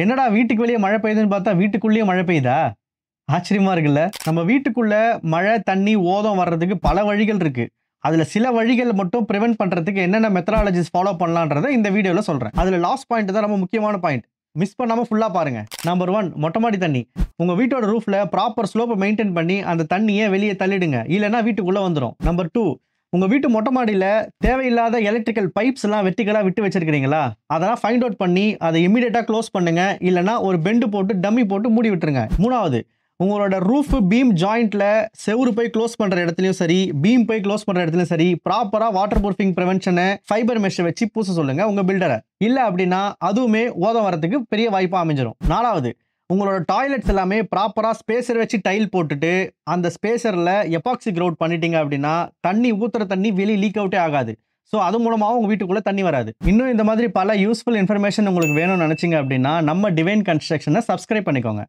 என்னடா வீட்டுக்கு வெளியே மழை பெய்யுதுன்னு பார்த்தா வீட்டுக்குள்ளேயே மழை பெய்யுதா? ஆச்சரியமா இருக்குல்ல. நம்ம வீட்டுக்குள்ள மழை, தண்ணி, ஓதம் வர்றதுக்கு பல வழிகள் இருக்கு. அதுல சில வழிகள் மட்டும் பிரிவென்ட் பண்றதுக்கு என்னென்ன மெத்தடாலஜிஸ் ஃபாலோ பண்ணலான்றத இந்த வீடியோல சொல்றேன். அதுல லாஸ்ட் பாயிண்ட் தான் ரொம்ப முக்கியமான பாயிண்ட். மிஸ் பண்ணாம ஃபுல்லா பாருங்க. நம்பர் 1 மொட்டை மாடி தண்ணி. உங்க வீட்டோட ரூஃப்ல ப்ராப்பர் ஸ்லோப்ப மெயின்டெயின் பண்ணி அந்த தண்ணிய வெளிய தள்ளிடுங்க. இல்லன்னா வீட்டுக்குள்ள வந்துரும். நம்பர் 2 உங்க வீட்டு மொட்டை மாடியில தேவையில்லாத எலக்ட்ரிக்கல் பைப்ஸ் எல்லாம் வெர்டிகலா விட்டு வச்சிருக்கீங்களா? அதெல்லாம் ஃபைண்ட் அவுட் பண்ணி அதை இமிடியேட்டா க்ளோஸ் பண்ணுங்க. இல்லன்னா ஒரு பெண்ட் போட்டு டம்மி போட்டு மூடி விட்டுருங்க. 3வது உங்களோட ரூஃப் பீம் ஜாயிண்ட்ல செவுரு போய் க்ளோஸ் பண்ற இடத்துலயும் சரி, பீம் போய் க்ளோஸ் பண்ற இடத்துலயும் சரி, ப்ராப்பரா வாட்டர் ப்ரூஃபிங் பிரிவென்ஷனை ஃபைபர் மெஷ் வச்சு பூச சொல்லுங்க உங்க பில்டரை. இல்ல அப்படின்னா அதுவுமே ஓதம் வரதுக்கு பெரிய வாய்ப்பா அமைஞ்சிரும். 4வது உங்களோட டாய்லெட்ஸ் எல்லாமே ப்ராப்பரா ஸ்பேசர் வச்சு டைல் போட்டுட்டு அந்த ஸ்பேசர்ல எபாக்சி கிரவுட் பண்ணிட்டீங்க அப்படின்னா தண்ணி ஊத்துற தண்ணி வெளியே லீக் அவுட்டே ஆகாது. ஸோ அது மூலமாகவும் உங்க வீட்டுக்குள்ள தண்ணி வராது. இன்னும் இந்த மாதிரி பல யூஸ்ஃபுல் இன்ஃபர்மேஷன் உங்களுக்கு வேணும்னு நினைச்சீங்க அப்படின்னா நம்ம டிவைன் கன்ஸ்ட்ரக்ஷனை சப்ஸ்கிரைப் பண்ணிக்கோங்க.